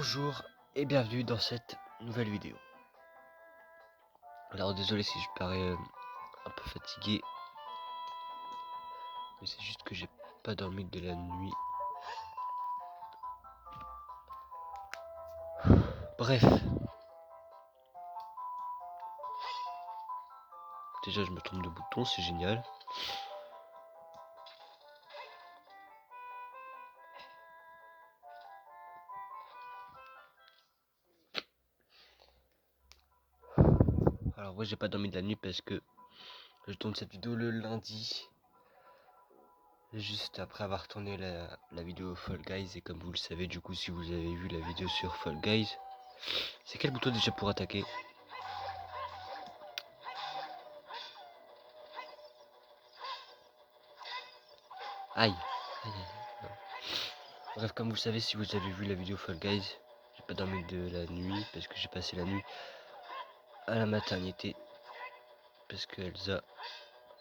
Bonjour et bienvenue dans cette nouvelle vidéo. Alors désolé si je parais un peu fatigué, mais c'est juste que j'ai pas dormi de la nuit. Bref. Déjà je me trompe de bouton, c'est génial. Alors moi j'ai pas dormi de la nuit parce que je tourne cette vidéo le lundi. Juste après avoir tourné la vidéo Fall Guys, et comme vous le savez du coup si vous avez vu la vidéo sur Fall Guys, c'est quel bouton déjà pour attaquer? Aïe, aïe, aïe. Bref, comme vous le savez, si vous avez vu la vidéo Fall Guys, j'ai pas dormi de la nuit parce que j'ai passé la nuit à la maternité parce que Elsa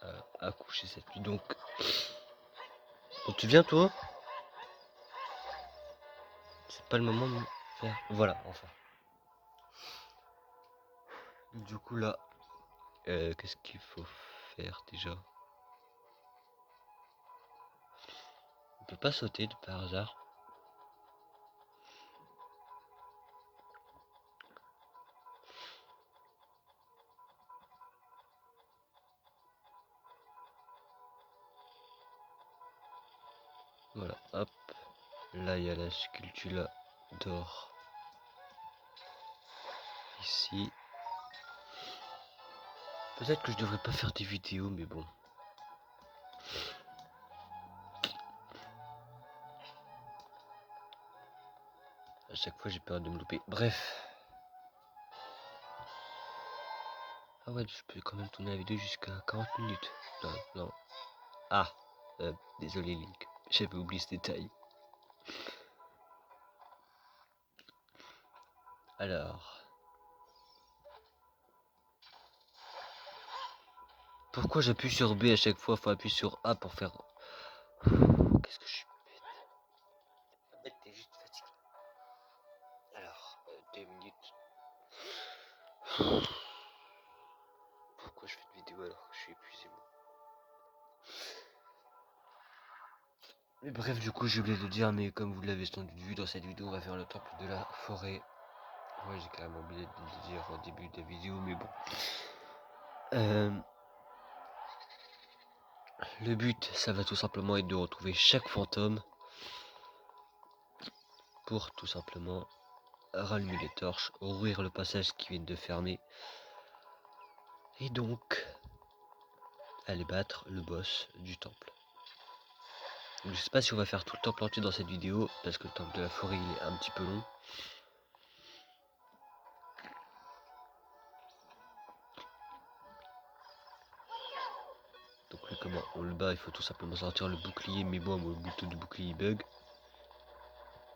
a accouché cette nuit. Donc, bon, tu viens toi? C'est pas le moment de faire. Voilà, enfin. Du coup là, qu'est-ce qu'il faut faire déjà? On peut pas sauter par hasard. Voilà, hop. Là, il y a la sculpture d'or. Ici. Peut-être que je devrais pas faire des vidéos, mais bon. À chaque fois, j'ai peur de me louper. Bref. Ah ouais, je peux quand même tourner la vidéo jusqu'à 40 minutes. Non, non. Ah, désolé Link. J'avais oublié ce détail. Alors. Pourquoi j'appuie sur B à chaque fois? Faut appuyer sur A pour faire... Qu'est-ce que je suis bête. Bête, t'es juste fatigué. Alors, 2 minutes. Pourquoi je fais une vidéo alors que je suis épuisé moi? Mais bref, du coup, j'ai oublié de dire, mais comme vous l'avez sans doute vu dans cette vidéo, on va faire le temple de la forêt. Ouais, j'ai carrément oublié de le dire au début de la vidéo, mais bon. Le but, ça va tout simplement être de retrouver chaque fantôme pour tout simplement rallumer les torches, ouvrir le passage qui vient de fermer et donc aller battre le boss du temple. Donc, je sais pas si on va faire tout le temple entier dans cette vidéo parce que le temple de la forêt il est un petit peu long. Donc là, comment on le bat, il faut tout simplement sortir le bouclier, mais bon, le bouton du bouclier bug.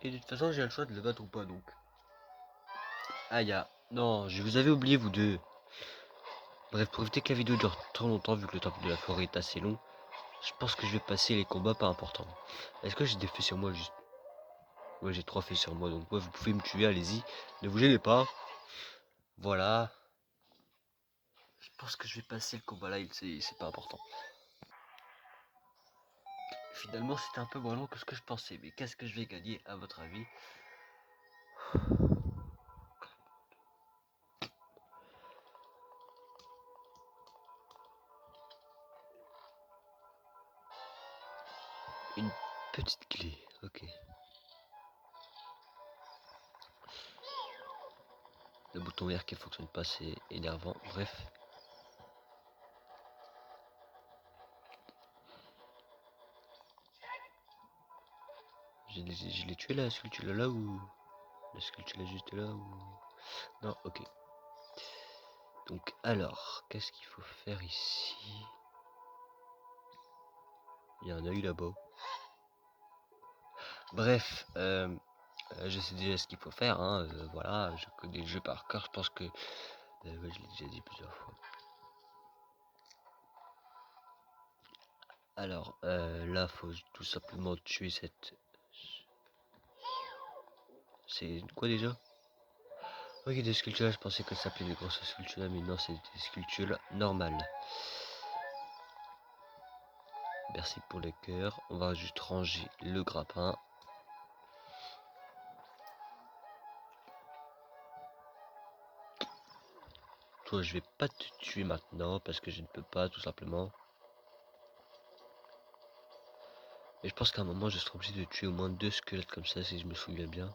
Et de toute façon j'ai le choix de le battre ou pas donc. Ah non, je vous avais oublié vous deux. Bref, pour éviter que la vidéo dure trop longtemps, vu que le temple de la forêt est assez long, je pense que je vais passer les combats pas importants. Est-ce que j'ai des feux sur moi juste? Ouais, j'ai 3 feux sur moi, donc ouais, vous pouvez me tuer, allez-y. Ne vous gênez pas. Voilà. Je pense que je vais passer le combat là, c'est pas important. Finalement, c'était un peu moins long que ce que je pensais, mais qu'est-ce que je vais gagner à votre avis? Une petite clé, ok. Le bouton vert qui fonctionne pas, c'est énervant. Bref. Je l'ai tué la sculpture là ou... La sculpture là juste là ou... Non, ok. Donc alors, qu'est-ce qu'il faut faire ici? Il y a un œil là-bas. Bref, je sais déjà ce qu'il faut faire, hein, voilà, je connais le jeu par cœur, je pense que ouais, je l'ai déjà dit plusieurs fois. Alors, là, faut tout simplement tuer C'est quoi déjà? Ok, des sculptures là, je pensais que ça s'appelait des grosses sculptures là, mais non, c'est des sculptures normales. Merci pour les cœurs. On va juste ranger le grappin. Toi, je vais pas te tuer maintenant parce que je ne peux pas, tout simplement. Mais je pense qu'à un moment, je serai obligé de tuer au moins 2 squelettes comme ça, si je me souviens bien.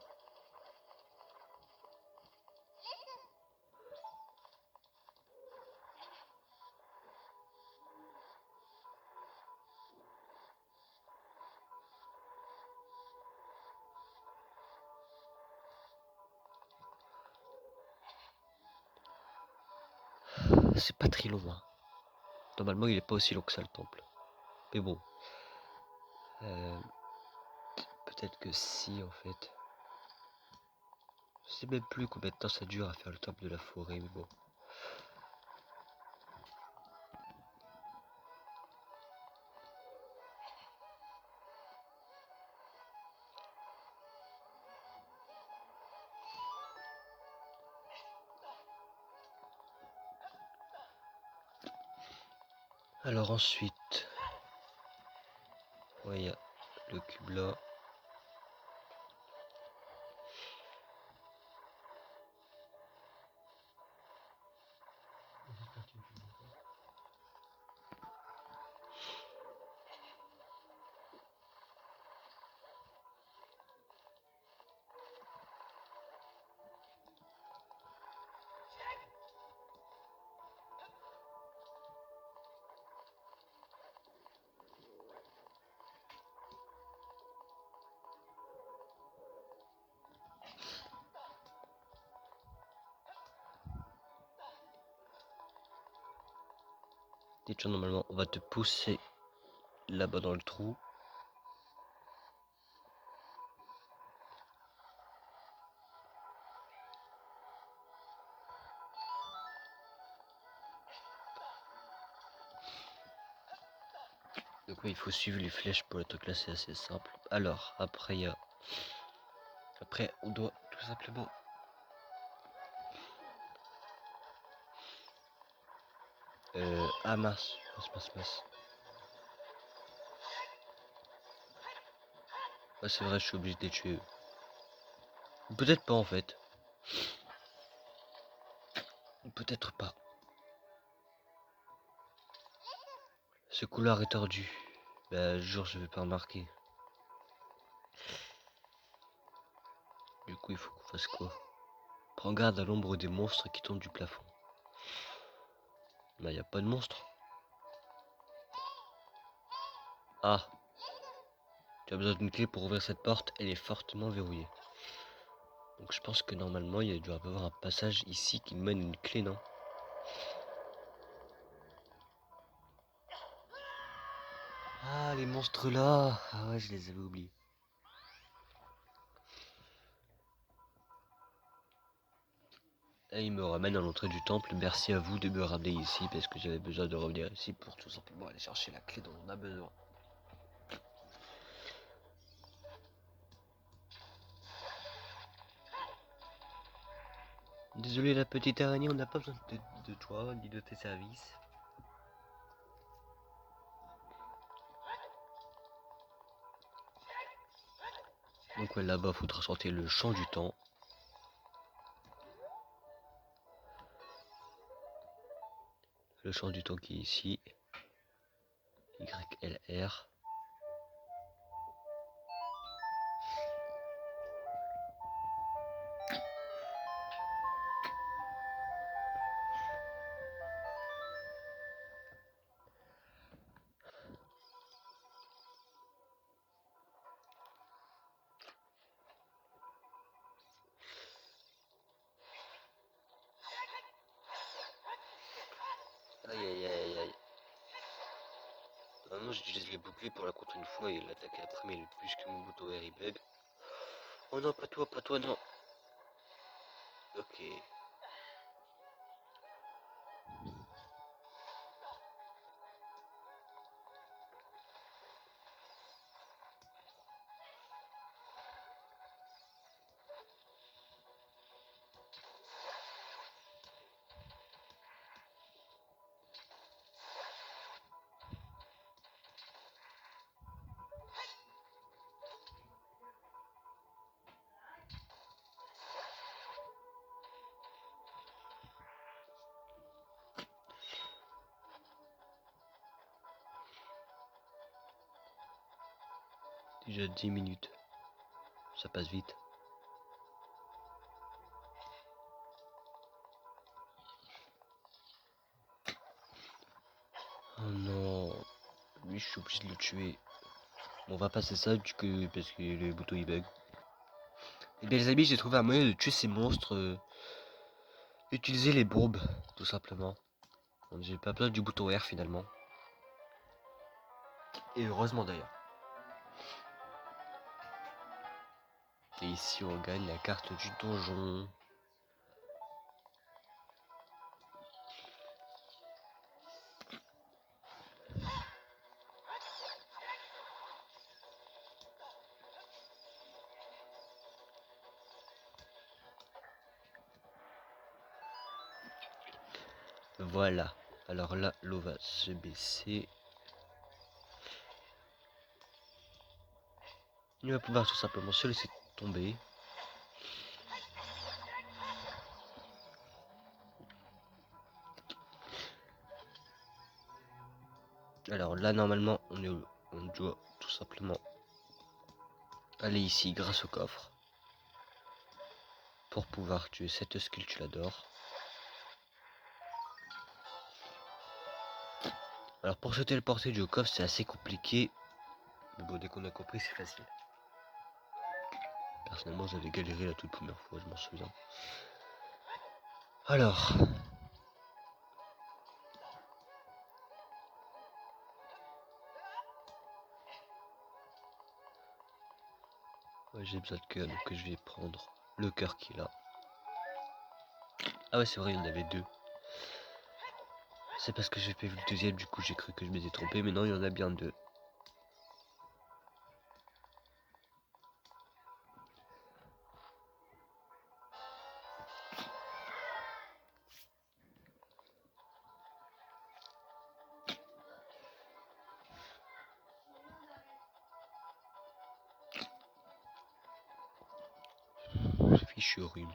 C'est pas très long, hein. Normalement, il est pas aussi long que ça, le temple. Mais bon. Peut-être que si, en fait. Je sais même plus combien de temps ça dure à faire le temple de la forêt, mais bon. Alors ensuite, ouais, il y a le cube là. Dis-toi, normalement, on va te pousser là-bas dans le trou. Donc oui, il faut suivre les flèches pour le truc là, c'est assez simple. Alors, après, il y a... Après, on doit tout simplement... Ah mince, mince. Ouais, c'est vrai, je suis obligé de les tuer. Peut-être pas, en fait. Peut-être pas. Ce couloir est tordu. Bah, jure, je vais pas remarquer. Du coup, il faut qu'on fasse quoi? Prends garde à l'ombre des monstres qui tombent du plafond. Bah, y a pas de monstre. Ah, tu as besoin d'une clé pour ouvrir cette porte, elle est fortement verrouillée. Donc je pense que normalement, il doit y avoir un passage ici qui mène une clé, non? Ah, les monstres là! Ah ouais, je les avais oubliés. Et il me ramène à l'entrée du temple. Merci à vous de me ramener ici parce que j'avais besoin de revenir ici pour tout simplement aller chercher la clé dont on a besoin. Désolé la petite araignée, on n'a pas besoin de toi ni de tes services. Donc ouais, là-bas, faudra chanter le chant du temps. Le chant du temps qui est ici. YLR. Aïe aïe aïe aïe. Normalement j'utilise les boucliers pour la contre une fois et l'attaquer après mais plus que mon bouton Harry Bug. Oh non, pas toi, non. Ok. Déjà 10 minutes. Ça passe vite. Oh non. Lui, je suis obligé de le tuer. Bon, on va passer ça parce que le bouton il bug. Et bien les amis, j'ai trouvé un moyen de tuer ces monstres. Utiliser les bombes, tout simplement. Donc, j'ai pas besoin du bouton R finalement. Et heureusement d'ailleurs. Et ici on gagne la carte du donjon. Voilà. Alors là, l'eau va se baisser. Il va pouvoir tout simplement se laisser tomber. Alors là, normalement, on doit tout simplement aller ici grâce au coffre. Pour pouvoir tuer cette sculptulador. Alors pour se téléporter du coffre, c'est assez compliqué. Mais bon, dès qu'on a compris, c'est facile. Personnellement, j'avais galéré la toute première fois, je m'en souviens. Alors. Ouais, j'ai besoin de cœur, donc je vais prendre le cœur qui est là. Ah ouais, c'est vrai, il y en avait deux. C'est parce que j'ai pas vu le deuxième, du coup j'ai cru que je m'étais trompé, mais non, il y en a bien deux. Fichu horrible.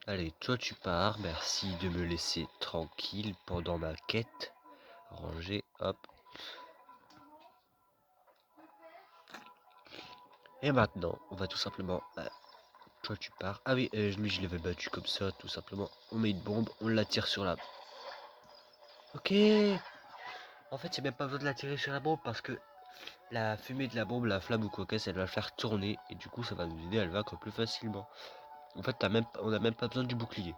Allez, toi tu pars, merci de me laisser tranquille pendant ma quête. Ranger, hop. Et maintenant, on va tout simplement... toi tu pars. Ah oui, lui je l'avais battu comme ça, tout simplement. On met une bombe, on la tire sur la... Ok. En fait, j'ai même pas besoin de la tirer sur la bombe parce que la fumée de la bombe, la flamme ou quoi que elle va le faire tourner. Et du coup, ça va nous aider à le vaincre plus facilement. En fait, on a même pas besoin du bouclier.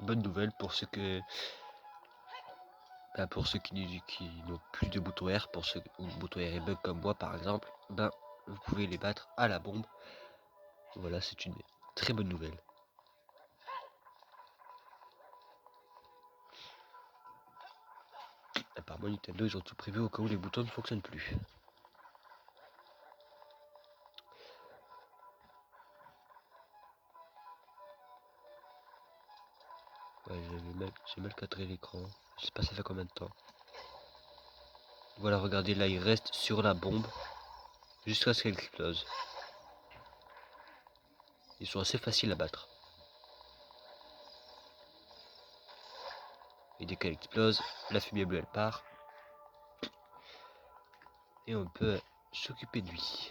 Bonne nouvelle pour ceux que... pour ceux qui n'ont plus de bouton R, pour ceux où le bouton R est bug comme moi par exemple, ben vous pouvez les battre à la bombe. Voilà, c'est une très bonne nouvelle. Apparemment Nintendo ils ont tout prévu au cas où les boutons ne fonctionnent plus. Ouais, j'ai mal cadré l'écran. Je sais pas ça fait combien de temps. Voilà, regardez là, il reste sur la bombe jusqu'à ce qu'elle explose. Ils sont assez faciles à battre. Et dès qu'elle explose, la fumée bleue elle part. Et on peut s'occuper de lui.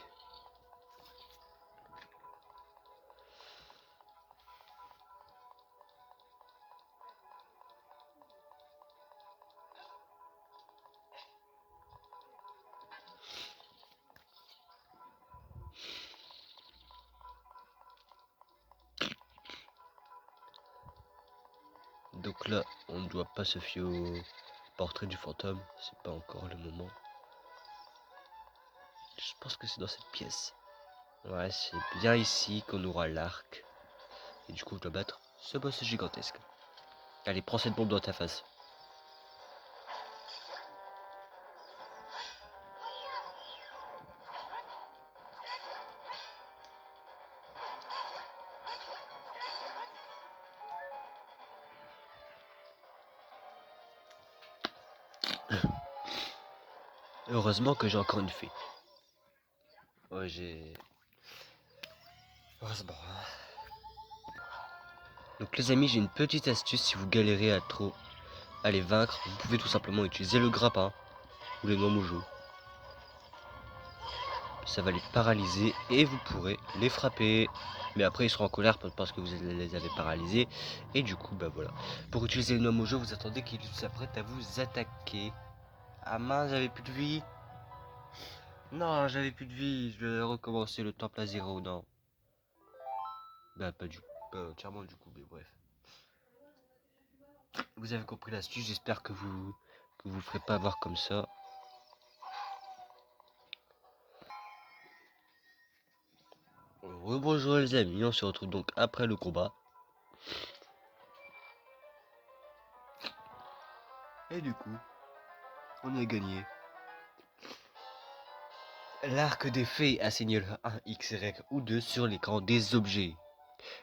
Donc là, on ne doit pas se fier au portrait du fantôme, c'est pas encore le moment. Je pense que c'est dans cette pièce. Ouais, c'est bien ici qu'on aura l'arc. Et du coup, je dois battre ce boss gigantesque. Allez, prends cette bombe dans ta face. Heureusement que j'ai encore une fée. Ouais, j'ai... Heureusement. Donc les amis, j'ai une petite astuce si vous galérez à trop à les vaincre. Vous pouvez tout simplement utiliser le grappin ou les noix mojo. Ça va les paralyser et vous pourrez les frapper. Mais après ils seront en colère parce que vous les avez paralysés. Et du coup, bah voilà. Pour utiliser les noix mojo, vous attendez qu'ils s'apprêtent à vous attaquer. Ah mince, j'avais plus de vie. Non, j'avais plus de vie. Je vais recommencer le temple à zéro. Non. Bah pas entièrement du coup, mais bref. Vous avez compris l'astuce, j'espère que vous ferez pas avoir comme ça. Rebonjour les amis, on se retrouve donc après le combat. Et du coup, on a gagné. L'arc des fées assigne le 1 XY ou 2 sur l'écran des objets.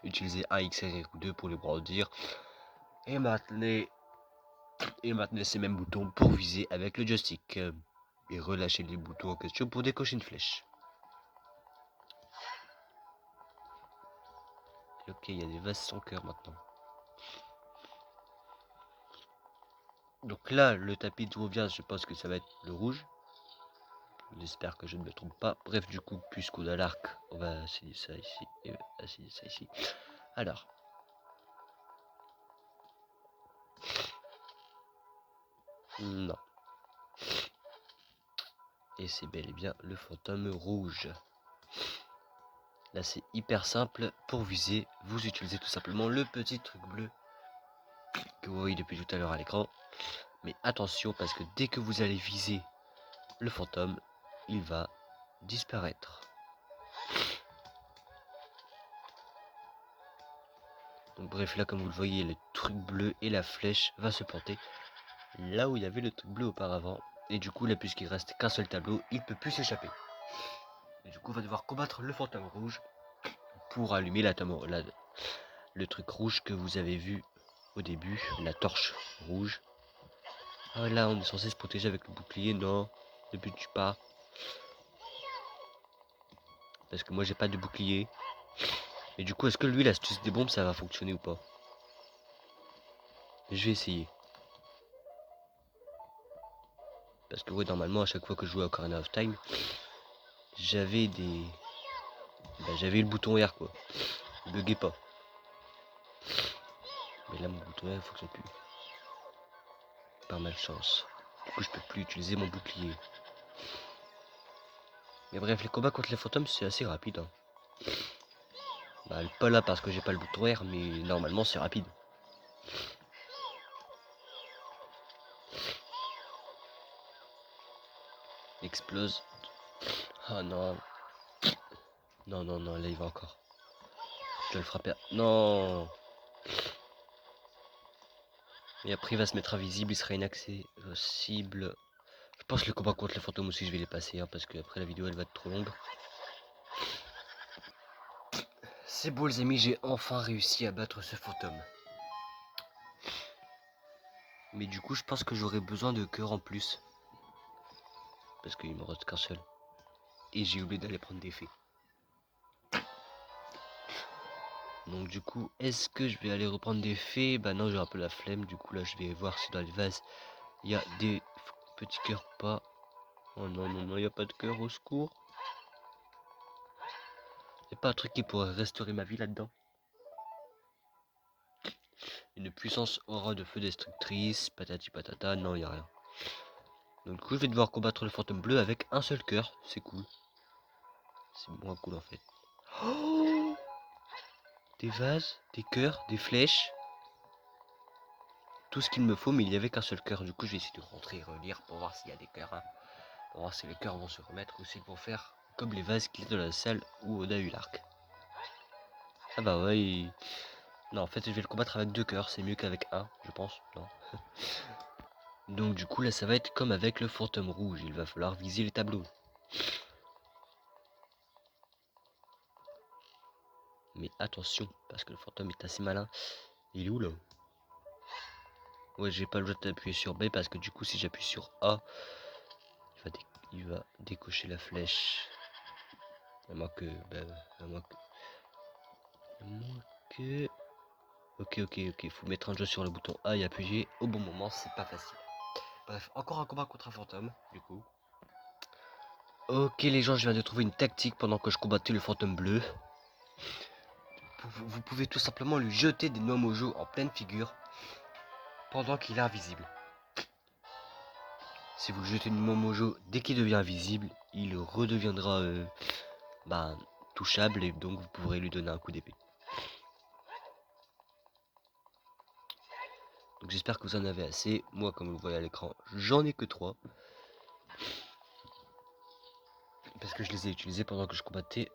Utilisez 1 XY ou 2 pour les brandir. Et maintenez ces mêmes boutons pour viser avec le joystick. Et relâchez les boutons en question pour décocher une flèche. Et ok, il y a des vases sans cœur maintenant. Donc là, le tapis de revient, je pense que ça va être le rouge. J'espère que je ne me trompe pas. Bref, du coup, puisqu'on a l'arc, on va assigner ça ici et assigner ça ici. Alors. Non. Et c'est bel et bien le fantôme rouge. Là, c'est hyper simple. Pour viser, vous utilisez tout simplement le petit truc bleu que vous voyez depuis tout à l'heure à l'écran. Mais attention, parce que dès que vous allez viser le fantôme, il va disparaître. Donc bref, là, comme vous le voyez, le truc bleu et la flèche va se planter là où il y avait le truc bleu auparavant. Et du coup, là, puisqu'il reste qu'un seul tableau, il peut plus s'échapper. Et du coup, on va devoir combattre le fantôme rouge pour allumer le truc rouge que vous avez vu au début, la torche rouge. Ah là, on est censé se protéger avec le bouclier, non, ne bute pas. Parce que moi, j'ai pas de bouclier. Et du coup, est-ce que lui, l'astuce des bombes, ça va fonctionner ou pas? Je vais essayer. Parce que ouais, normalement, à chaque fois que je jouais à Ocarina of Time, j'avais des... Bah, j'avais le bouton R, quoi. Il buguait pas. Mais là, mon bouton R, il fonctionne plus. Par malchance. Du coup, je peux plus utiliser mon bouclier. Mais bref, les combats contre les fantômes, c'est assez rapide. Hein. Bah, pas là parce que j'ai pas le bouton R, mais normalement, c'est rapide. Explose. Ah non. Non, non, non, là, il va encore. Je dois le frapper. Non. Et après, il va se mettre invisible, il sera inaccessible. Je pense que le combat contre les fantômes aussi, je vais les passer, hein, parce que après la vidéo, elle va être trop longue. C'est beau les amis, j'ai enfin réussi à battre ce fantôme. Mais du coup, je pense que j'aurai besoin de cœur en plus. Parce qu'il me reste qu'un seul. Et j'ai oublié d'aller prendre des fées. Donc du coup, est-ce que je vais aller reprendre des fées? Bah non, j'ai un peu la flemme. Du coup, là, je vais voir si dans les vases, il y a des petits cœurs ou pas. Oh non, non, non, il n'y a pas de cœur, au secours. Il n'y a pas un truc qui pourrait restaurer ma vie là-dedans? Une puissance aura de feu destructrice, patati patata, non, il n'y a rien. Donc du coup, je vais devoir combattre le fantôme bleu avec un seul cœur, c'est cool. C'est moins cool en fait. Oh, des vases, des cœurs, des flèches. Tout ce qu'il me faut, mais il n'y avait qu'un seul cœur. Du coup, je vais essayer de rentrer et relire pour voir s'il y a des cœurs. Hein. Pour voir si les cœurs vont se remettre ou s'ils vont faire comme les vases qu'il y a dans la salle où on a eu l'arc. Ah bah ouais, non, en fait, je vais le combattre avec deux cœurs. C'est mieux qu'avec un, je pense. Non. Donc du coup, là, ça va être comme avec le fantôme rouge. Il va falloir viser les tableaux. Mais attention, parce que le fantôme est assez malin. Il est où là? Ouais, j'ai pas le droit d'appuyer sur B parce que du coup, si j'appuie sur A, il va il va décocher la flèche. À moins que... à moins que... Ok, faut mettre un jeu sur le bouton A et appuyer au bon moment, c'est pas facile. Bref, encore un combat contre un fantôme, du coup. Ok les gens, je viens de trouver une tactique pendant que je combattais le fantôme bleu. Vous pouvez tout simplement lui jeter des noix mojo en pleine figure pendant qu'il est invisible. Si vous le jetez une noix mojo dès qu'il devient invisible, il redeviendra touchable et donc vous pourrez lui donner un coup d'épée. Donc j'espère que vous en avez assez. Moi, comme vous le voyez à l'écran, j'en ai que 3. Parce que je les ai utilisés pendant que je combattais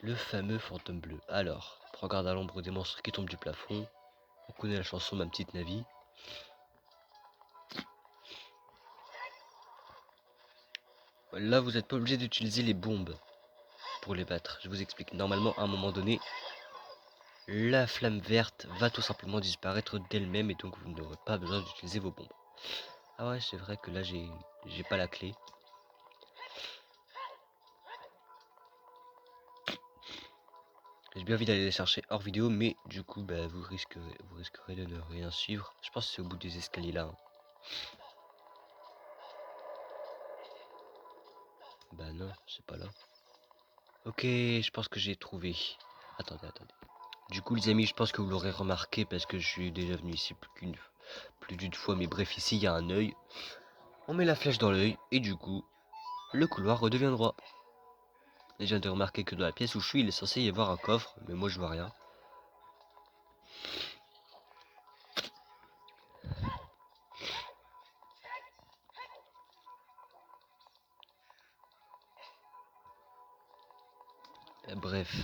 le fameux fantôme bleu. Alors, prends garde à l'ombre des monstres qui tombent du plafond. On connaît la chanson Ma petite Navi. Là, vous n'êtes pas obligé d'utiliser les bombes pour les battre. Je vous explique. Normalement, à un moment donné, la flamme verte va tout simplement disparaître d'elle-même et donc vous n'aurez pas besoin d'utiliser vos bombes. Ah ouais, c'est vrai que là, j'ai pas la clé. J'ai bien envie d'aller les chercher hors vidéo, mais du coup, vous risquerez de ne rien suivre. Je pense que c'est au bout des escaliers là. Hein. Bah non, c'est pas là. Ok, je pense que j'ai trouvé. Attendez. Du coup, les amis, je pense que vous l'aurez remarqué parce que je suis déjà venu ici plus d'une fois. Mais bref, ici, il y a un œil. On met la flèche dans l'œil et du coup, le couloir redevient droit. Et je viens de remarquer que dans la pièce où je suis, il est censé y avoir un coffre, mais moi je vois rien. Bref,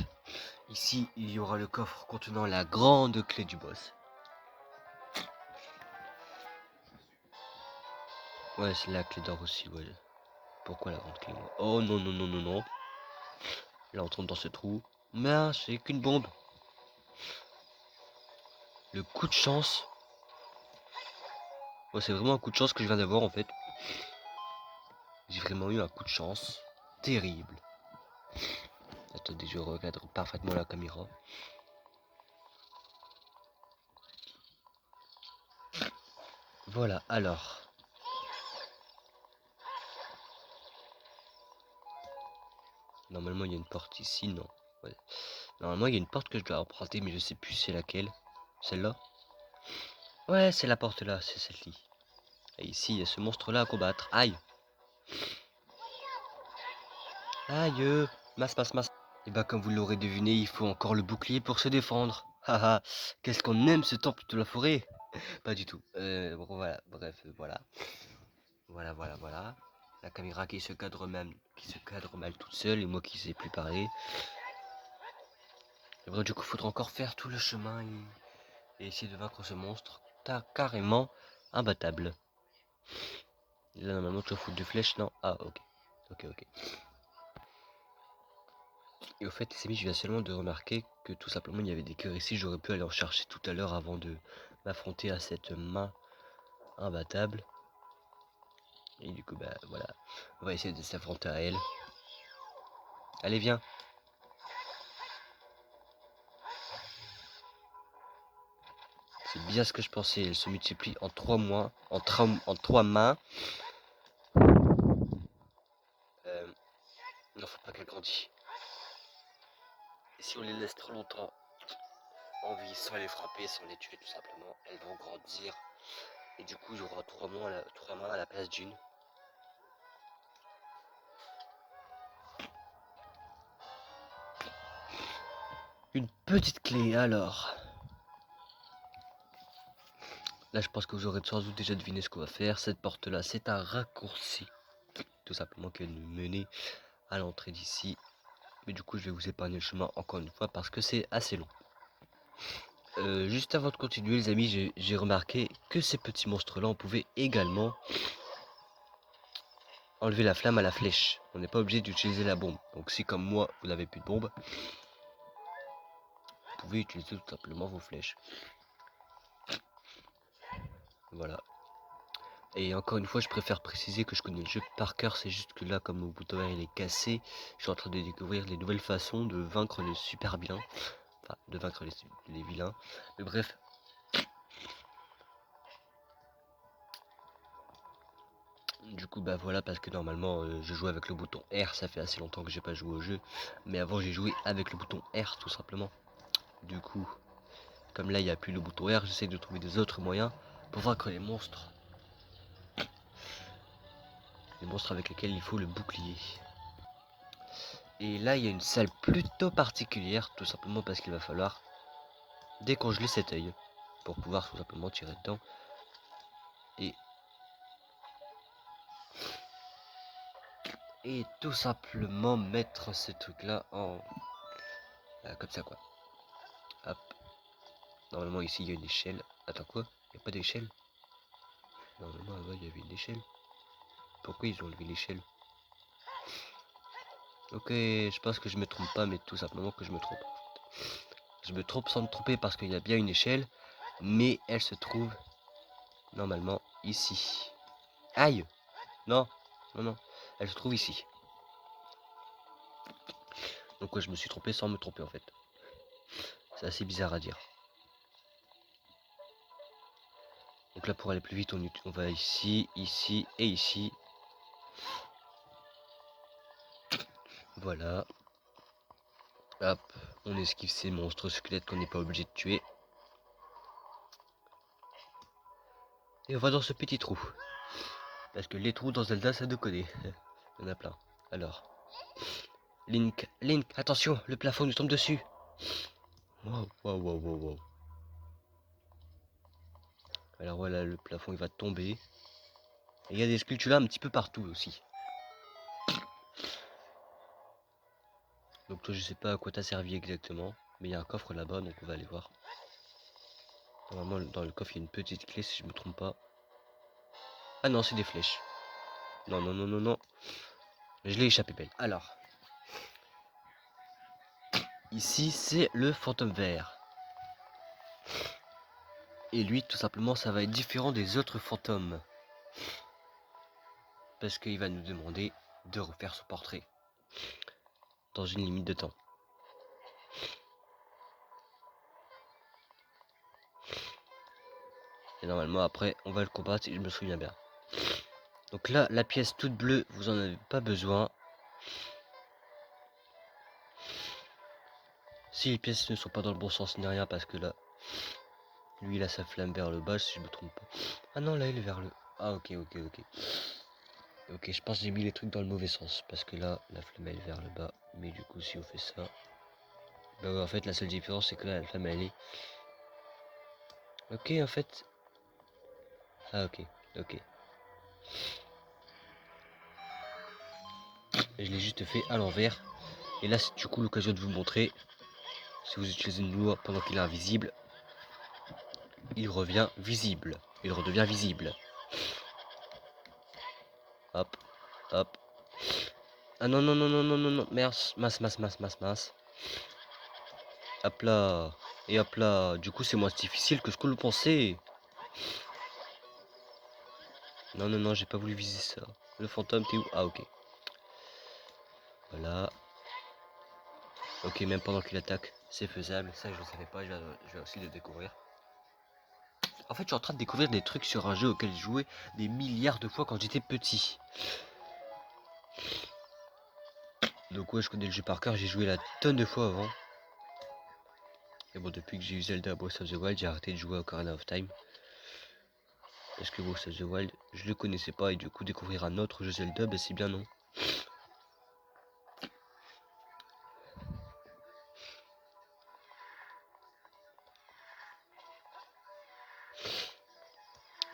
ici il y aura le coffre contenant la grande clé du boss. Ouais, c'est la clé d'or aussi, ouais. Pourquoi la grande clé moi? Oh non. Là on tombe dans ce trou. Mais c'est qu'une bombe. Le coup de chance. Ouais, c'est vraiment un coup de chance que je viens d'avoir en fait. J'ai vraiment eu un coup de chance. Terrible. Attendez, je recadre parfaitement la caméra. Voilà, alors. Normalement, il y a une porte ici, non. Ouais. Normalement, il y a une porte que je dois emprunter, mais je sais plus c'est laquelle. Celle-là? Ouais, c'est la porte là, c'est celle-ci. Et ici, il y a ce monstre-là à combattre. Aïe! Aïe! Masse. Et bah, comme vous l'aurez deviné, il faut encore le bouclier pour se défendre. Haha, qu'est-ce qu'on aime ce temple de la forêt? Pas du tout. Bon, voilà, bref, voilà. Voilà. La caméra qui se cadre mal toute seule et moi qui sais plus parler. Et bref, du coup, il faudra encore faire tout le chemin et essayer de vaincre ce monstre. T'as carrément imbattable. Là, normalement, tu vas foutre de flèches, non? Ah, ok. Et au fait, les amis, je viens seulement de remarquer que tout simplement, il y avait des cœurs ici. J'aurais pu aller en chercher tout à l'heure avant de m'affronter à cette main imbattable. Et du coup, voilà. On va essayer de s'affronter à elle. Allez, viens. C'est bien ce que je pensais. Elle se multiplie en 3 mois, en 3 mains. Non, faut pas qu'elle grandisse. Et si on les laisse trop longtemps en vie, sans les frapper, sans les tuer tout simplement, elles vont grandir. Et du coup, il y aura 3 mains à la place d'une. Une petite clé alors. Là, je pense que vous aurez sans doute déjà deviné ce qu'on va faire. Cette porte-là, c'est un raccourci. Tout simplement qui va nous mener à l'entrée d'ici. Mais du coup, je vais vous épargner le chemin encore une fois parce que c'est assez long. Juste avant de continuer, les amis, j'ai remarqué que ces petits monstres-là, on pouvait également enlever la flamme à la flèche. On n'est pas obligé d'utiliser la bombe. Donc si comme moi, vous n'avez plus de bombe, vous pouvez utiliser tout simplement vos flèches. Voilà. Et encore une fois, je préfère préciser que je connais le jeu par cœur. C'est juste que là, comme mon bouton vert il est cassé, je suis en train de découvrir les nouvelles façons de vaincre les super vilains. Enfin, de vaincre les vilains. Mais bref. Du coup, bah voilà, parce que normalement, je joue avec le bouton R. Ça fait assez longtemps que j'ai pas joué au jeu. Mais avant, j'ai joué avec le bouton R, tout simplement. Du coup, comme là, il n'y a plus le bouton R, j'essaie de trouver des autres moyens pour vaincre les monstres. Les monstres avec lesquels il faut le bouclier. Et là, il y a une salle plutôt particulière, tout simplement parce qu'il va falloir décongeler cet œil pour pouvoir tout simplement tirer dedans. Et tout simplement mettre ce truc là en comme ça quoi. Hop. Normalement ici il y a une échelle. Attends quoi? Il n'y a pas d'échelle? Normalement là-bas il y avait une échelle. Pourquoi ils ont enlevé l'échelle? Ok, je pense que je me trompe pas, mais tout simplement que je me trompe. Je me trompe sans me tromper parce qu'il y a bien une échelle, mais elle se trouve normalement ici. Aïe! Non, non, non. Elle se trouve ici. Donc ouais, je me suis trompé sans me tromper en fait. C'est assez bizarre à dire. Donc là pour aller plus vite, on va ici, ici et ici. Voilà. Hop, on esquive ces monstres squelettes qu'on n'est pas obligé de tuer. Et on va dans ce petit trou. Parce que les trous dans Zelda, ça nous connaît. Il y en a plein. Alors. Link, attention, le plafond nous tombe dessus. Wow, wow, wow, wow, wow. Alors voilà, le plafond il va tomber. Et il y a des sculptures là un petit peu partout aussi. Donc toi je sais pas à quoi t'as servi exactement. Mais il y a un coffre là-bas, donc on va aller voir. Normalement dans le coffre il y a une petite clé si je me trompe pas. Ah non, c'est des flèches. Non, non, non, non, non. Je l'ai échappé belle. Alors. Ici c'est le fantôme vert. Et lui tout simplement ça va être différent des autres fantômes. Parce qu'il va nous demander de refaire son portrait. Dans une limite de temps. Et normalement après on va le combattre si je me souviens bien. Donc là la pièce toute bleue vous en avez pas besoin. Si les pièces ne sont pas dans le bon sens ni rien parce que là lui il a sa flamme vers le bas si je me trompe pas. Ah non là il est vers le... Ah ok ok ok. Ok je pense que j'ai mis les trucs dans le mauvais sens. Parce que là la flamme elle est vers le bas. Mais du coup si on fait ça... Bah ouais, en fait la seule différence c'est que là la flamme elle est... Ok en fait... Ah ok ok. Et je l'ai juste fait à l'envers. Et là c'est du coup l'occasion de vous montrer. Si vous utilisez une loi pendant qu'il est invisible, il revient visible. Il redevient visible. Hop, hop. Ah non, non, non, non, non, non, non. Mince, mince, mince, mince, mince, mince. Hop là. Et hop là. Du coup, c'est moins difficile que ce que vous pensez. Non, non, non, j'ai pas voulu viser ça. Le fantôme, t'es où? Ah, ok. Voilà. Ok, même pendant qu'il attaque, c'est faisable. Ça, je ne savais pas. Je vais aussi le découvrir. En fait, je suis en train de découvrir des trucs sur un jeu auquel j'ai joué des milliards de fois quand j'étais petit. Donc ouais, je connais le jeu par cœur. J'ai joué la tonne de fois avant. Et bon, depuis que j'ai eu Zelda Breath of the Wild, j'ai arrêté de jouer à Ocarina of Time. Parce que Breath of the Wild, je le connaissais pas et du coup découvrir un autre jeu Zelda, ben c'est bien non.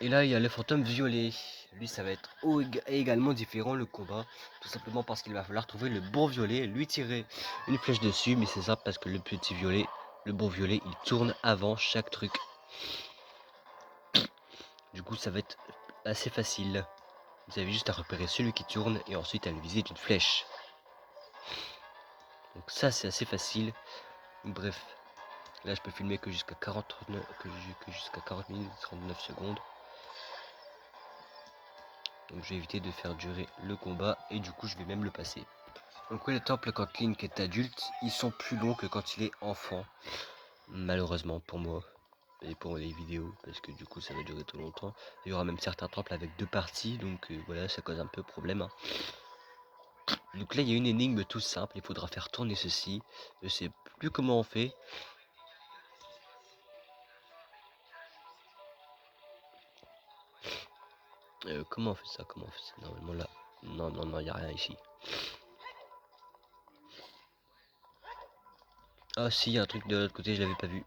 Et là, il y a le fantôme violet. Lui, ça va être également différent le combat. Tout simplement parce qu'il va falloir trouver le bon violet, lui tirer une flèche dessus. Mais c'est ça parce que le petit violet, le bon violet, il tourne avant chaque truc. Du coup, ça va être assez facile. Vous avez juste à repérer celui qui tourne et ensuite à le viser d'une flèche. Donc ça, c'est assez facile. Bref, là, je peux filmer que jusqu'à 40 minutes 39 secondes. Donc je vais éviter de faire durer le combat et du coup je vais même le passer. Donc oui, les temples quand Link est adulte, ils sont plus longs que quand il est enfant. Malheureusement pour moi et pour les vidéos, parce que du coup ça va durer trop longtemps. Il y aura même certains temples avec 2 parties, donc voilà, ça cause un peu problème. Hein. Donc là il y a une énigme tout simple, il faudra faire tourner ceci. Je sais plus comment on fait. Comment on fait ça? Comment on fait ça? Normalement là. Non, non, non, il n'y a rien ici. Ah si, il y a un truc de l'autre côté, je l'avais pas vu.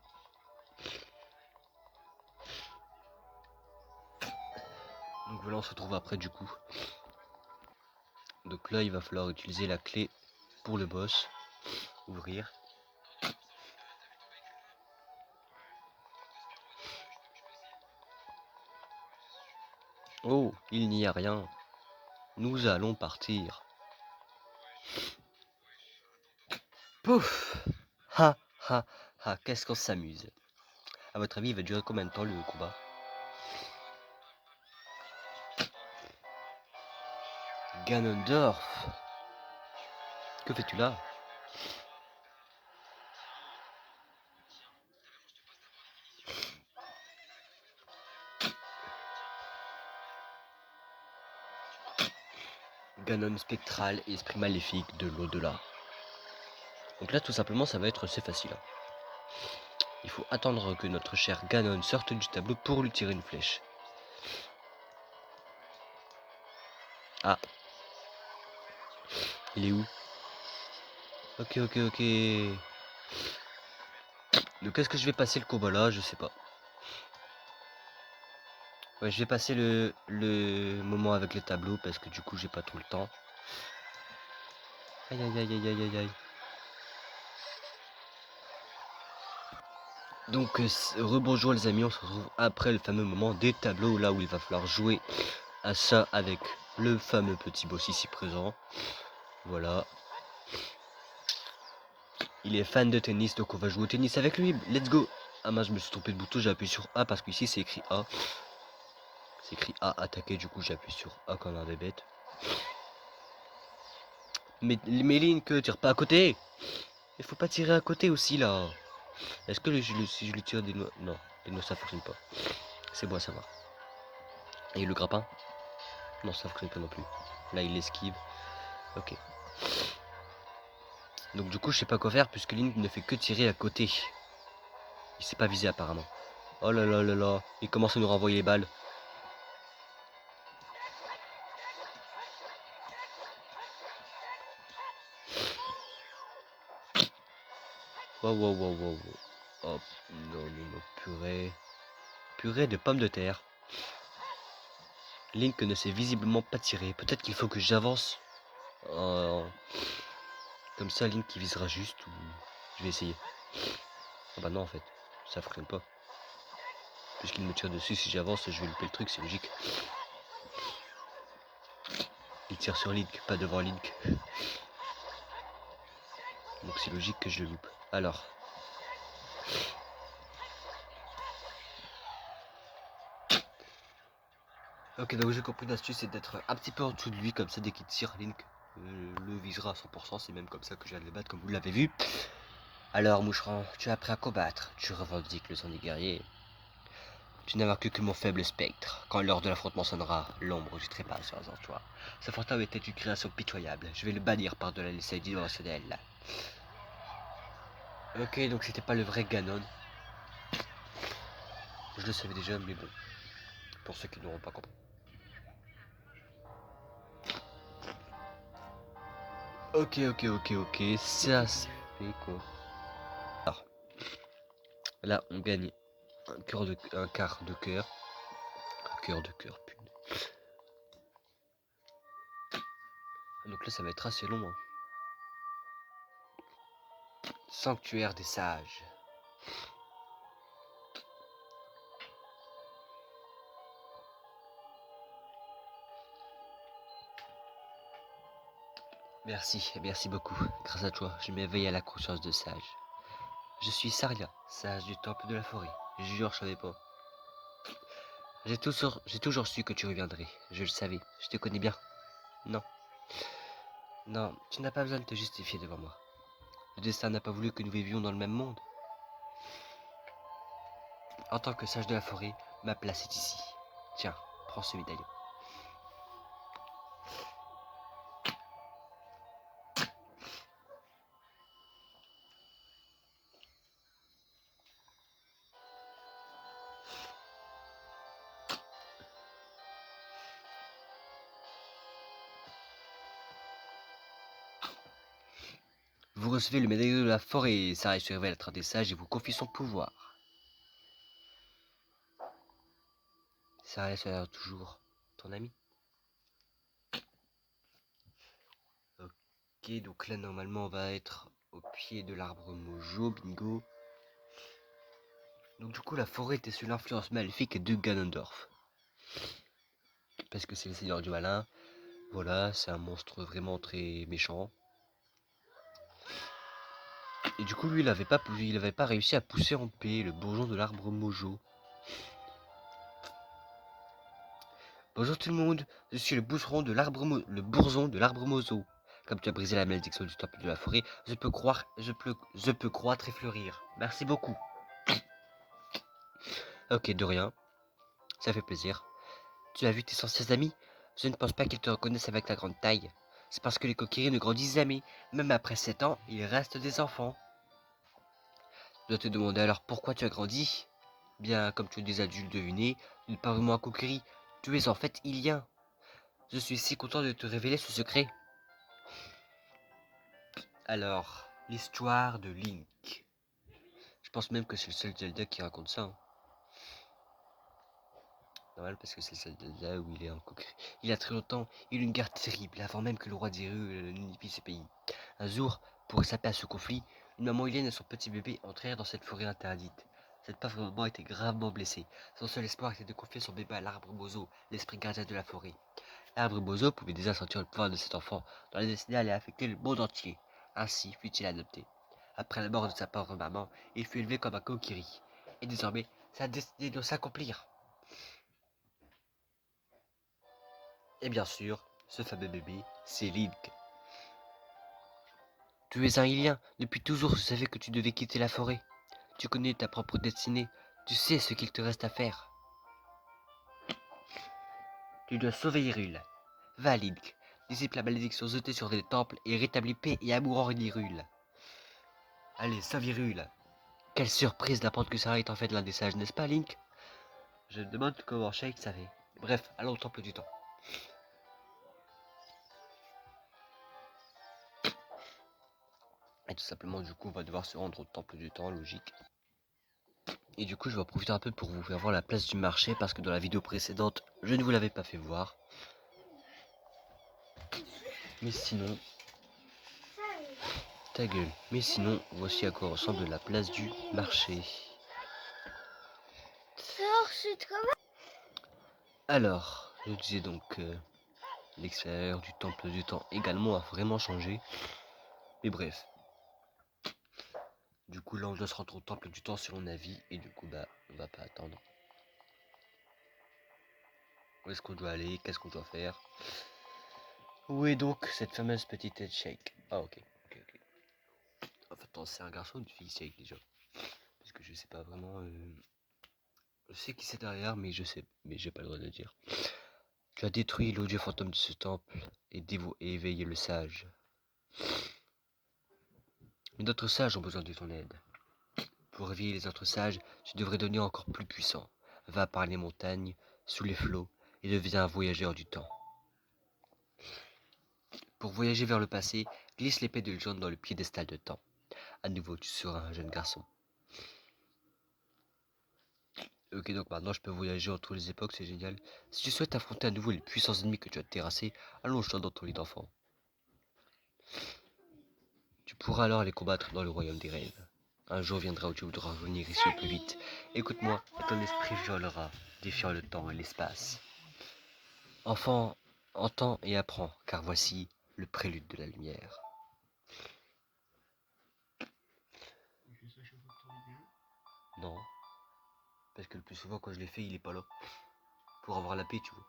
Donc voilà, on se retrouve après du coup. Donc là, il va falloir utiliser la clé pour le boss. Ouvrir. Oh, il n'y a rien. Nous allons partir. Pouf! Ha ha ha, qu'est-ce qu'on s'amuse. À votre avis, il va durer combien de temps le combat? Ganondorf! Que fais-tu là? Ganon spectral, esprit maléfique de l'au-delà. Donc là, tout simplement, ça va être assez facile. Hein. Il faut attendre que notre cher Ganon sorte du tableau pour lui tirer une flèche. Ah. Il est où? Ok, ok, ok. Donc est-ce que je vais passer le combat là? Je sais pas. Ouais, je vais passer le moment avec les tableaux parce que du coup j'ai pas trop le temps. Aïe aïe aïe aïe aïe aïe aïe. Donc rebonjour les amis, on se retrouve après le fameux moment des tableaux là où il va falloir jouer à ça avec le fameux petit boss ici présent. Voilà. Il est fan de tennis donc on va jouer au tennis avec lui. Let's go. Ah mince, je me suis trompé de bouton, j'ai appuyé sur A parce qu'ici c'est écrit A. C'est écrit A attaquer, du coup j'appuie sur A comme un bébête. Mais Link, tire pas à côté. Il faut pas tirer à côté aussi là. Est-ce que si je lui tire des noix... Non, les noix ça fonctionne pas. C'est bon à savoir. Et le grappin? Non, ça fonctionne pas non plus. Là il esquive. Ok. Donc du coup je sais pas quoi faire puisque Link ne fait que tirer à côté. Il s'est pas visé apparemment. Oh là là là là. Il commence à nous renvoyer les balles. Wow wow wow wow. Oh non non non, purée. Purée de pommes de terre. Link ne s'est visiblement pas tiré. Peut-être qu'il faut que j'avance. Comme ça, Link qui visera juste ou... Je vais essayer. Ah bah non, en fait. Ça fonctionne pas. Puisqu'il me tire dessus, si j'avance, je vais louper le truc, c'est logique. Il tire sur Link, pas devant Link. Donc c'est logique que je le loupe. Alors. Ok, donc j'ai compris l'astuce, c'est d'être un petit peu en dessous de lui, comme ça, dès qu'il tire, Link le visera à 100%. C'est même comme ça que je viens de le battre, comme vous l'avez vu. Alors, moucheron, tu as appris à combattre. Tu revendiques le sang des guerriers. Tu n'as vaincu que mon faible spectre. Quand l'heure de l'affrontement sonnera, l'ombre du trépas sera en toi. Ce fantôme était une création pitoyable. Je vais le bannir par-delà les seuils dimensionnels. Ok, donc c'était pas le vrai Ganon. Je le savais déjà, mais bon. Pour ceux qui n'auront pas compris. Ok, ok, ok, ok. Ça se fait quoi. Alors, là, on gagne un quart de cœur. Un cœur de cœur, putain. Donc là, ça va être assez long. Hein. Sanctuaire des sages. Merci, merci beaucoup. Grâce à toi, je m'éveille à la conscience de sage. Je suis Saria, sage du temple de la forêt. Je jure, je savais pas. J'ai toujours su que tu reviendrais. Je le savais. Je te connais bien. Non. Non, tu n'as pas besoin de te justifier devant moi. Le destin n'a pas voulu que nous vivions dans le même monde. En tant que sage de la forêt, ma place est ici. Tiens, prends ce médaillon. Vous recevez le médaillon de la forêt. Sarah se révèle être un des sages et vous confie son pouvoir. Sarah sera toujours ton ami. Ok, donc là normalement on va être au pied de l'arbre Mojo, bingo. Donc du coup la forêt était sous l'influence maléfique de Ganondorf. Parce que c'est le seigneur du malin. Voilà, c'est un monstre vraiment très méchant. Et du coup lui il avait pas réussi à pousser en paix le bourgeon de l'arbre Mojo. Bonjour tout le monde, je suis le bourgeon de l'arbre Mozo. Comme tu as brisé la malédiction du temple de la forêt, je peux croître et fleurir. Merci beaucoup. Ok, de rien. Ça fait plaisir. Tu as vu tes anciens amis? Je ne pense pas qu'ils te reconnaissent avec ta grande taille. C'est parce que les coquilleries ne grandissent jamais. Même après 7 ans, ils restent des enfants. Je dois te demander alors pourquoi tu as grandi? Bien, comme tu es des adultes devinés, tu n'es pas vraiment un coquillerie. Tu es en fait Ilien. Je suis si content de te révéler ce secret. Alors, l'histoire de Link. Je pense même que c'est le seul Zelda qui raconte ça. Hein. Normal parce que c'est le seul Zelda où il est en coquillerie. Il y a très longtemps, il y a eu une guerre terrible avant même que le roi d'Hyrule n'unifie ce pays. Un jour, pour échapper à ce conflit, une maman hylienne et son petit bébé entrèrent dans cette forêt interdite. Cette pauvre maman était gravement blessée. Son seul espoir était de confier son bébé à l'arbre Bozo, l'esprit gardien de la forêt. L'arbre Bozo pouvait déjà sentir le pouvoir de cet enfant, dont la destinée allait affecter le monde entier. Ainsi fut-il adopté. Après la mort de sa pauvre maman, il fut élevé comme un Kokiri. Et désormais, sa destinée doit s'accomplir. Et bien sûr, ce fameux bébé, c'est Link. Tu es un Ilien. Depuis toujours, je savais que tu devais quitter la forêt. Tu connais ta propre destinée. Tu sais ce qu'il te reste à faire. Tu dois sauver Hyrule. Va, Link. Dissipe la malédiction jetée sur les temples et rétablis paix et amour en Hyrule. Allez, sauve Hyrule. Quelle surprise d'apprendre que Sarah est en fait l'un des sages, n'est-ce pas, Link? Je me demande comment Shake savait. Bref, allons au temple du temps. Et tout simplement, du coup, on va devoir se rendre au temple du temps, logique. Et du coup, je vais en profiter un peu pour vous faire voir la place du marché, parce que dans la vidéo précédente, je ne vous l'avais pas fait voir. Mais sinon... Ta gueule. Mais sinon, voici à quoi ressemble la place du marché. Alors, je disais donc que l'extérieur du temple du temps également a vraiment changé. Mais bref. Du coup, là, on doit se rendre au temple du temps selon avis. Et du coup, bah, on va pas attendre. Où est-ce qu'on doit aller? Qu'est-ce qu'on doit faire? Où est donc cette fameuse petite tête Shake? Ah, ok. En fait, c'est un garçon ou une fille Shake déjà? Parce que je sais pas vraiment. Je sais qui c'est derrière, mais j'ai pas le droit de le dire. Tu as détruit l'odieux fantôme de ce temple et éveillé le sage. Mais d'autres sages ont besoin de ton aide. Pour réveiller les autres sages, tu devrais devenir encore plus puissant. Va par les montagnes, sous les flots, et deviens un voyageur du temps. Pour voyager vers le passé, glisse l'épée de légende dans le piédestal de temps. À nouveau, tu seras un jeune garçon. Ok, donc maintenant je peux voyager entre les époques, c'est génial. Si tu souhaites affronter à nouveau les puissants ennemis que tu as terrassés, allonge-toi dans ton lit d'enfant. Tu pourras alors les combattre dans le royaume des rêves. Un jour viendra où tu voudras revenir ici au plus vite. Écoute-moi, et ton esprit violera, défiant le temps et l'espace. Enfant, entends et apprends, car voici le prélude de la lumière. Non, parce que le plus souvent quand je l'ai fait, il est pas là. pour avoir la paix, tu vois.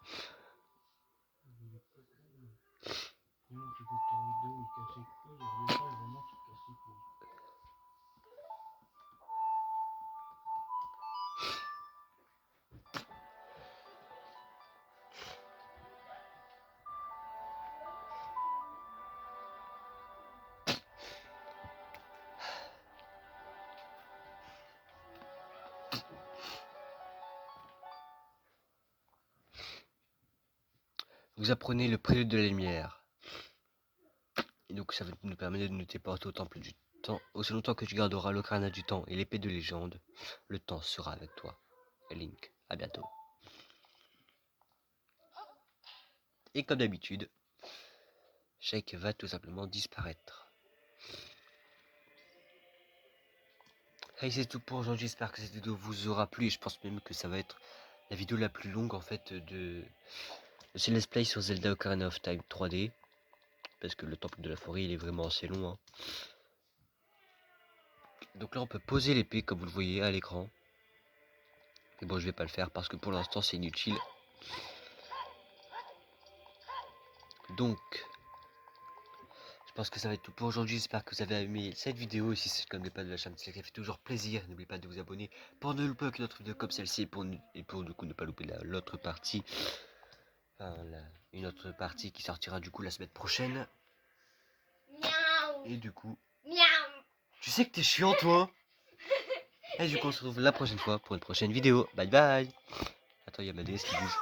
Vous apprenez le prélude de la lumière. Et donc ça nous permet de nous téléporter au temple du temps. Aussi longtemps que tu garderas l'ocarina du temps et l'épée de légende, le temps sera avec toi. Link, à bientôt. Et comme d'habitude, Shake va tout simplement disparaître. Hey, c'est tout pour aujourd'hui, j'espère que cette vidéo vous aura plu et je pense même que ça va être la vidéo la plus longue en fait de ce let's play sur Zelda Ocarina of Time 3D. Parce que le temple de la forêt il est vraiment assez long. Hein. Donc là on peut poser l'épée comme vous le voyez à l'écran. Mais bon je vais pas le faire parce que pour l'instant c'est inutile. Donc je pense que ça va être tout pour aujourd'hui. J'espère que vous avez aimé cette vidéo. Et si c'est comme les pas de la chaîne, ça fait toujours plaisir. N'oubliez pas de vous abonner pour ne louper aucune autre vidéo comme celle-ci. Et pour du coup ne pas louper l'autre partie. Enfin, une autre partie qui sortira du coup la semaine prochaine. Miaou. Et du coup... Miaou. Tu sais que t'es chiant toi. Et du coup on se retrouve la prochaine fois pour une prochaine vidéo. Bye bye. Attends, il y a ma DS qui bouge.